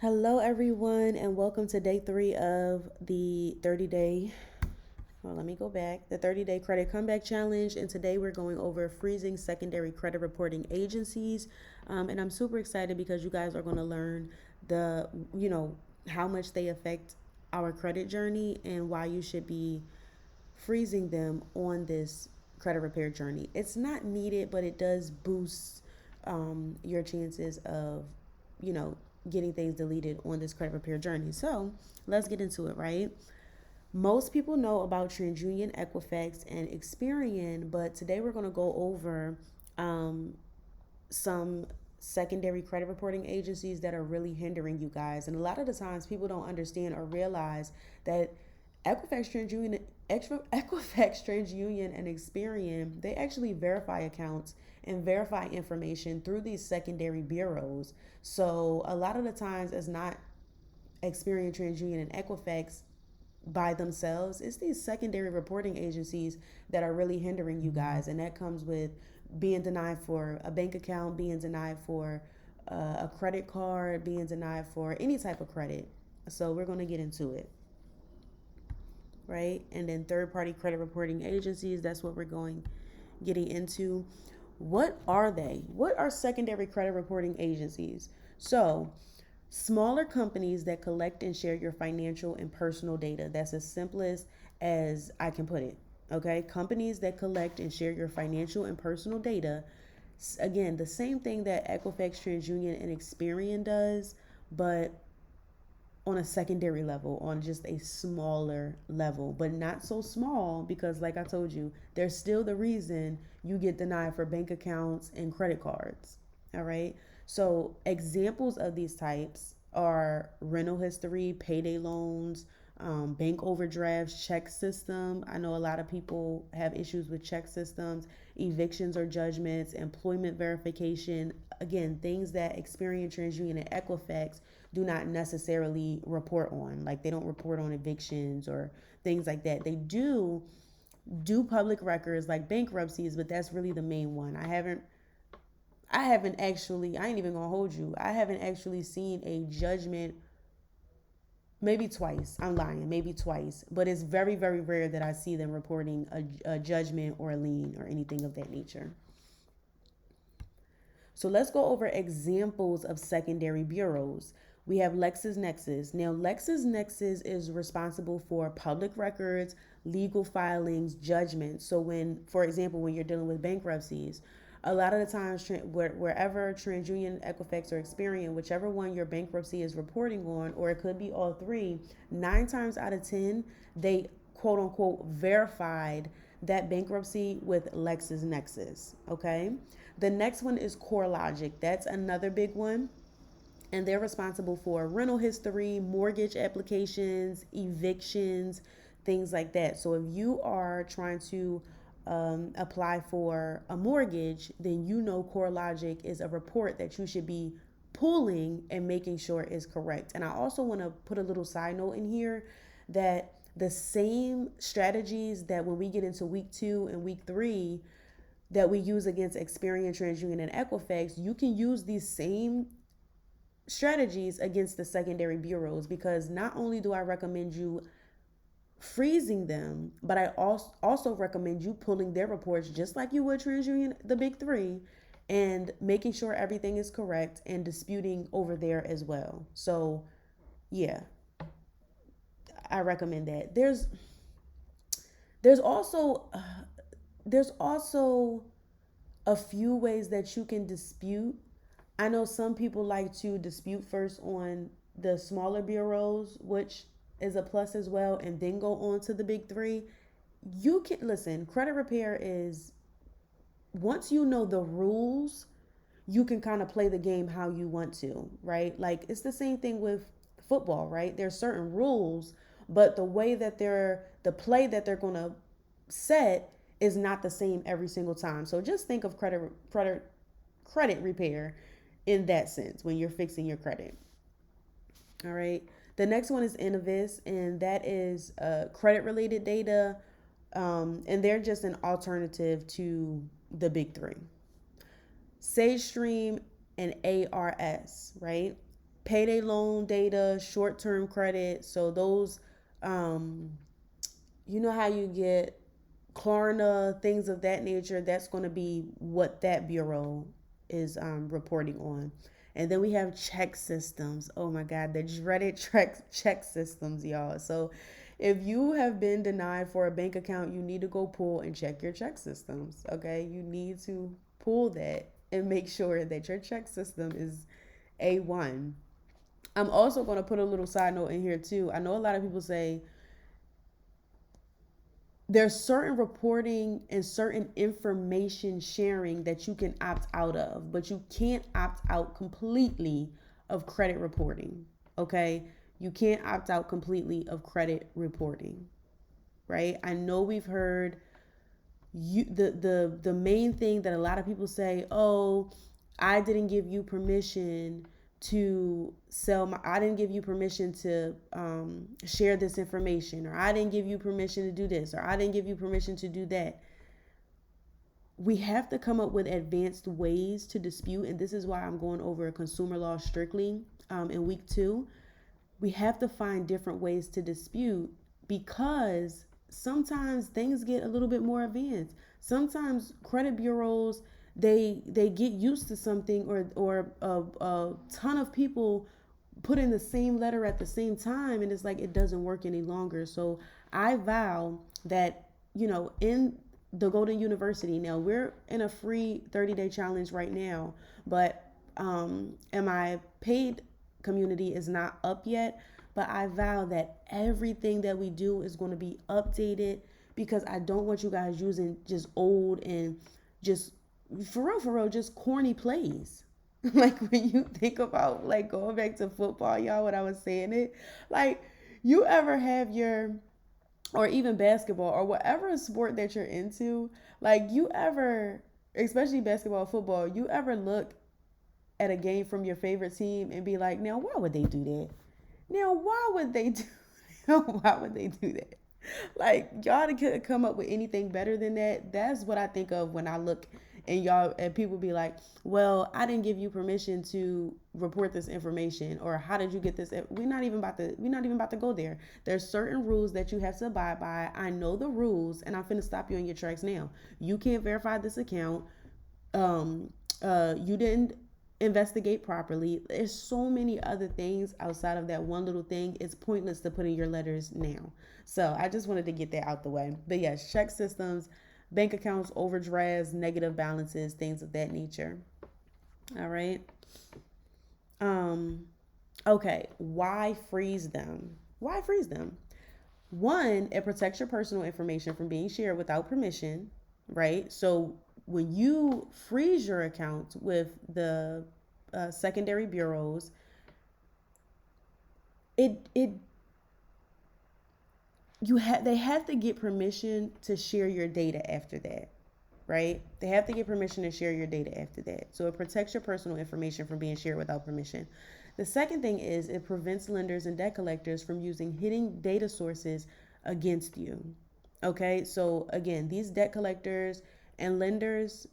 Hello, everyone, and welcome to day 3 of the 30-day. Well, let me go back. The 30-day credit comeback challenge, and today we're going over freezing secondary credit reporting agencies. And I'm super excited because you guys are going to learn how much they affect our credit journey and why you should be freezing them on this credit repair journey. It's not needed, but it does boost your chances of, you know, getting things deleted on this credit repair journey. So let's get into it, right? Most people know about TransUnion, Equifax, and Experian, but today we're going to go over some secondary credit reporting agencies that are really hindering you guys. And a lot of the times people don't understand or realize that Equifax, TransUnion, Equifax, TransUnion, and Experian, they actually verify accounts and verify information through these secondary bureaus. So a lot of the times it's not Experian, TransUnion, and Equifax by themselves. It's these secondary reporting agencies that are really hindering you guys. And that comes with being denied for a bank account, being denied for a credit card, being denied for any type of credit. So we're going to get into it, right? And then third party credit reporting agencies, that's what we're getting into. What are they? What are secondary credit reporting agencies? So, smaller companies that collect and share your financial and personal data. That's as simple as I can put it. Okay? Companies that collect and share your financial and personal data. Again, the same thing that Equifax, TransUnion, and Experian does, but on a secondary level, on just a smaller level, but not so small because, like I told you, there's still the reason you get denied for bank accounts and credit cards. All right. So, examples of these types are rental history, payday loans, bank overdrafts, check system. I know a lot of people have issues with check systems, evictions or judgments, employment verification. Again, things that Experian, TransUnion, and Equifax do not necessarily report on. Like they don't report on evictions or things like that. They do public records like bankruptcies, but that's really the main one. I haven't actually, I ain't even gonna hold you. I haven't actually seen a judgment, maybe twice. I'm lying, maybe twice. But it's very, very rare that I see them reporting a judgment or a lien or anything of that nature. So let's go over examples of secondary bureaus. We have LexisNexis. Now, LexisNexis is responsible for public records, legal filings, judgments. So when, for example, when you're dealing with bankruptcies, a lot of the times, wherever TransUnion, Equifax, or Experian, whichever one your bankruptcy is reporting on, or it could be all three, 9 times out of 10, they quote unquote verified that bankruptcy with LexisNexis. Okay. The next one is CoreLogic. That's another big one. And they're responsible for rental history, mortgage applications, evictions, things like that. So if you are trying to apply for a mortgage, then you know CoreLogic is a report that you should be pulling and making sure is correct. And I also want to put a little side note in here that the same strategies that when we get into week 2 and week 3 that we use against Experian, TransUnion, and Equifax, you can use these same strategies against the secondary bureaus, because not only do I recommend you freezing them, but I also recommend you pulling their reports just like you would TransUnion, the big three, and making sure everything is correct and disputing over there as well. So, yeah, I recommend that. There's also there's also a few ways that you can dispute. I know some people like to dispute first on the smaller bureaus, which is a plus as well, and then go on to the big three. You can listen, credit repair is, once you know the rules, you can kind of play the game how you want to, right? Like it's the same thing with football, right? There's certain rules, but the play that they're going to set is not the same every single time. So just think of credit repair in that sense when you're fixing your credit. All right. The next one is Innovis, and that is credit related data. And they're just an alternative to the big three. SageStream and ARS, right? payday loan data, short-term credit. So those, you know how you get Klarna, things of that nature. That's going to be what that bureau is reporting on. And then we have check systems. Oh my God, the dreaded check systems, y'all. So if you have been denied for a bank account, you need to go pull and check your check systems. Okay, you need to pull that and make sure that your check system is A1. I'm also going to put a little side note in here too. I know a lot of people say there's certain reporting and certain information sharing that you can opt out of, but you can't opt out completely of credit reporting. Okay? You can't opt out completely of credit reporting. Right? I know we've heard the main thing that a lot of people say, "Oh, I didn't give you permission to sell my, I didn't give you permission to share this information, or I didn't give you permission to do this, or I didn't give you permission to do that." We have to come up with advanced ways to dispute, and this is why I'm going over consumer law strictly in week 2. We have to find different ways to dispute, because sometimes things get a little bit more advanced. Sometimes credit bureaus, they get used to something, or a ton of people put in the same letter at the same time, and it's like it doesn't work any longer. So I vow that, in the Golden University, now we're in a free 30-day challenge right now, but and my paid community is not up yet. But I vow that everything that we do is going to be updated, because I don't want you guys using just old and just for real, just corny plays. Like when you think about like going back to football, y'all, when I was saying it, like you ever have your, or even basketball or whatever sport that you're into, like you ever, especially basketball, football, you ever look at a game from your favorite team and be like, now why would they do that? Now why would they do why would they do that? Like y'all could come up with anything better than that. That's what I think of when I look and y'all, and people be like, well, I didn't give you permission to report this information, or how did you get this? We're not even about to go there. There's certain rules that you have to abide by. I know the rules, and I'm finna stop you in your tracks now. You can't verify this account. You didn't investigate properly. There's so many other things outside of that one little thing. It's pointless to put in your letters now. So I just wanted to get that out the way. But yes, check systems, bank accounts, overdrafts, negative balances, things of that nature. All right. Okay. Why freeze them? Why freeze them? One, it protects your personal information from being shared without permission, right? So when you freeze your account with the secondary bureaus, they have to get permission to share your data after that, right? They have to get permission to share your data after that. So it protects your personal information from being shared without permission. The second thing is it prevents lenders and debt collectors from using hidden data sources against you. Okay, so again, these debt collectors and lenders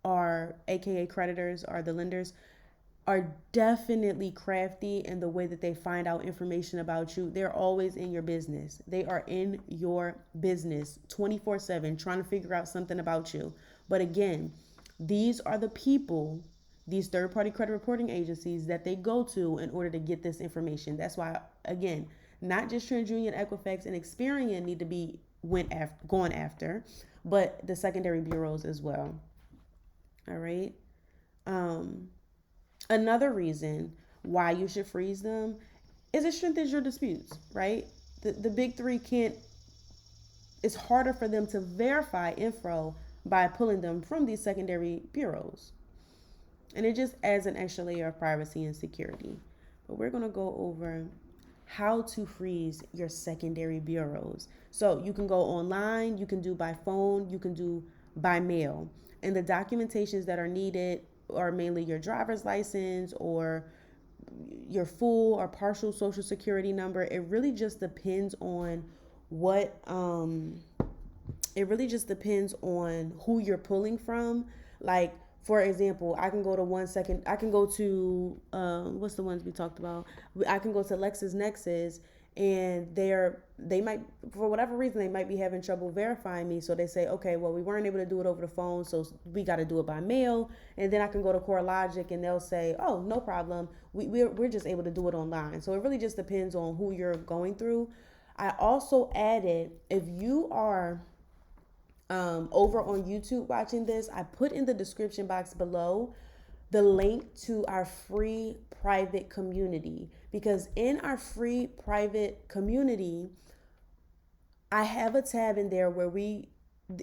are, aka creditors, are the lenders, are definitely crafty in the way that they find out information about you. They're always in your business. They are in your business 24/7 trying to figure out something about you. But again, these are the people, these third-party credit reporting agencies that they go to in order to get this information. That's why, again, not just TransUnion, Equifax, and Experian need to be going after, but the secondary bureaus as well. All right. Another reason why you should freeze them is it strengthens your disputes, right? The big three can't, it's harder for them to verify info by pulling them from these secondary bureaus. And it just adds an extra layer of privacy and security. But we're going to go over how to freeze your secondary bureaus. So you can go online, you can do by phone, you can do by mail. And the documentations that are needed are mainly your driver's license or your full or partial social security number. It really just depends on what it really just depends on who you're pulling from. Like, For example, I can go to I can go to, what's the ones we talked about? I can go to LexisNexis, and they might, for whatever reason, they might be having trouble verifying me. So they say, okay, well, we weren't able to do it over the phone, so we got to do it by mail. And then I can go to CoreLogic, and they'll say, oh, no problem. We're just able to do it online. So it really just depends on who you're going through. I also added, if you are over on YouTube watching this, I put in the description box below the link to our free private community, because in our free private community, I have a tab in there where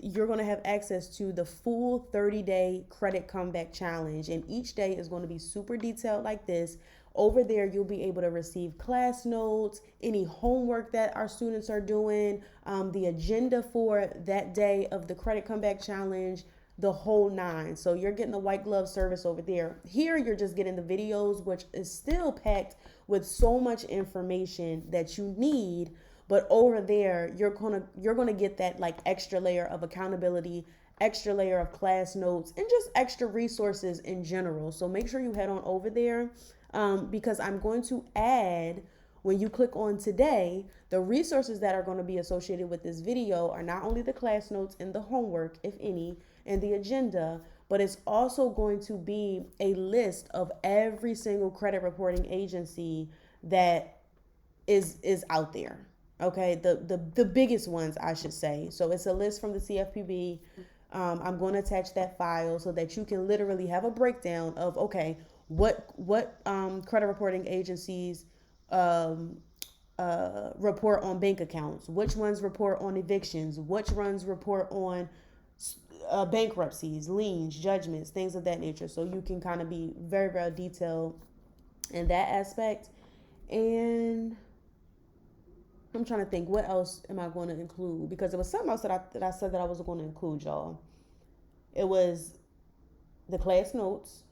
you're going to have access to the full 30-day credit comeback challenge, and each day is going to be super detailed like this. Over there, you'll be able to receive class notes, any homework that our students are doing, the agenda for that day of the credit comeback challenge, the whole nine. So you're getting the white glove service over there. Here, you're just getting the videos, which is still packed with so much information that you need. But over there, you're gonna get that like extra layer of accountability, extra layer of class notes, and just extra resources in general. So make sure you head on over there, because I'm going to add, when you click on today, the resources that are going to be associated with this video are not only the class notes and the homework, if any, and the agenda, but it's also going to be a list of every single credit reporting agency that is out there. Okay, the biggest ones, I should say. So it's a list from the CFPB. I'm going to attach that file so that you can literally have a breakdown of, okay, what credit reporting agencies report on bank accounts, which ones report on evictions, which ones report on bankruptcies, liens, judgments, things of that nature. So you can kind of be very, very detailed in that aspect. And I'm trying to think, what else am I going to include? Because there was something else that I said that I was going to include, y'all. It was the class notes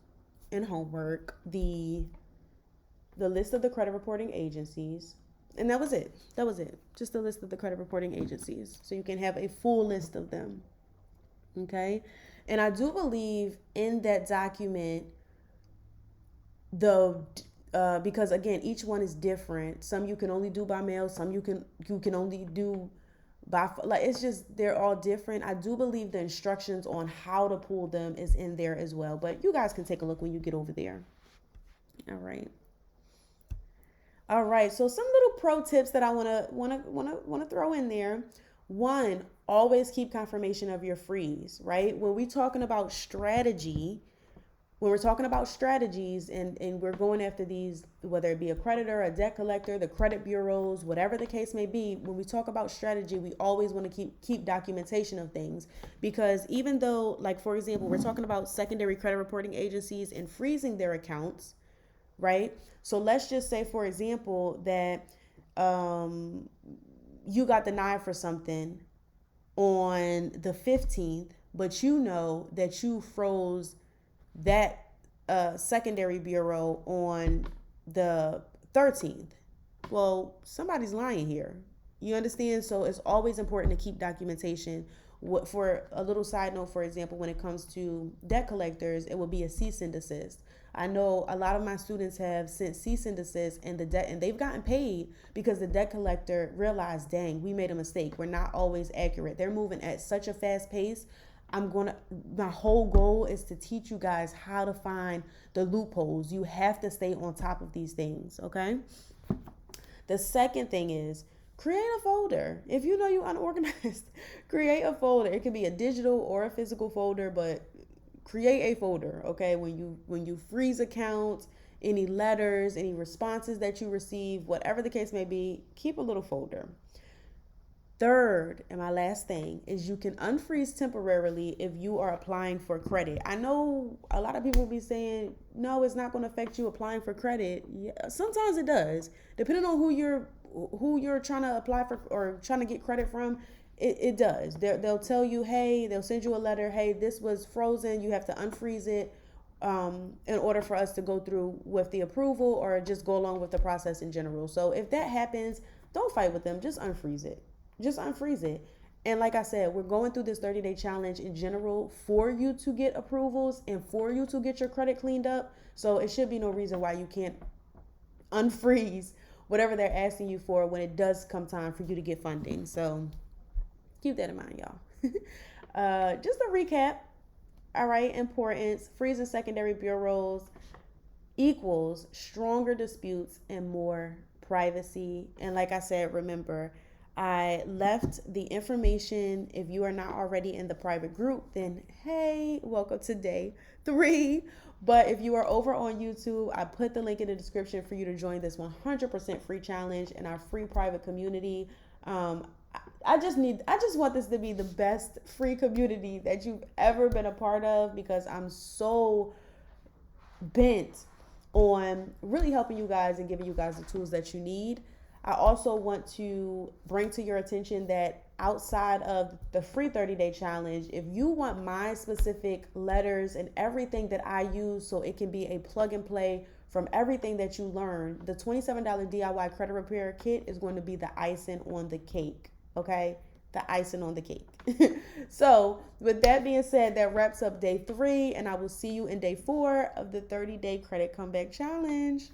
and homework, the list of the credit reporting agencies, and that was it. Just the list of the credit reporting agencies, so you can have a full list of them. Okay, and I do believe in that document, because again, each one is different. Some you can only do by mail, some you can only do by, like, it's just, they're all different. I do believe the instructions on how to pull them is in there as well, but you guys can take a look when you get over there. All right, so some little pro tips that I want to throw in there. One, always keep confirmation of your freeze, right? When we're talking about strategies, and we're going after these, whether it be a creditor, a debt collector, the credit bureaus, whatever the case may be, when we talk about strategy, we always want to keep documentation of things. Because even though, like, for example, we're talking about secondary credit reporting agencies and freezing their accounts, right? So let's just say, for example, that you got denied for something on the 15th, but you know that you froze that secondary bureau on the 13th. Well, somebody's lying here. You understand? So it's always important to keep documentation. For a little side note, for example, when it comes to debt collectors, it will be a cease and desist. I know a lot of my students have sent cease and desist, and they've gotten paid because the debt collector realized, dang, we made a mistake. We're not always accurate. They're moving at such a fast pace. My whole goal is to teach you guys how to find the loopholes. You have to stay on top of these things, okay? The second thing is, create a folder. If you know you're unorganized, create a folder. It can be a digital or a physical folder, but create a folder, okay? When you freeze accounts, any letters, any responses that you receive, whatever the case may be, keep a little folder. Third, and my last thing, is you can unfreeze temporarily if you are applying for credit. I know a lot of people will be saying, no, it's not going to affect you applying for credit. Yeah, sometimes it does. Depending on who you're trying to apply for or trying to get credit from, it does. They'll tell you, hey, they'll send you a letter, hey, this was frozen. You have to unfreeze it in order for us to go through with the approval or just go along with the process in general. So if that happens, don't fight with them. Just unfreeze it. And like I said, we're going through this 30-day challenge in general for you to get approvals and for you to get your credit cleaned up. So it should be no reason why you can't unfreeze whatever they're asking you for when it does come time for you to get funding. So keep that in mind, y'all. Just a recap. All right, importance: freezing secondary bureaus equals stronger disputes and more privacy. And like I said, remember, I left the information. If you are not already in the private group, then hey, welcome to day 3. But if you are over on YouTube, I put the link in the description for you to join this 100% free challenge in our free private community. I just want this to be the best free community that you've ever been a part of, because I'm so bent on really helping you guys and giving you guys the tools that you need. I also want to bring to your attention that outside of the free 30-day challenge, if you want my specific letters and everything that I use so it can be a plug and play from everything that you learn, the $27 DIY credit repair kit is going to be the icing on the cake, okay? The icing on the cake. So with that being said, that wraps up day 3, and I will see you in day 4 of the 30-day credit comeback challenge.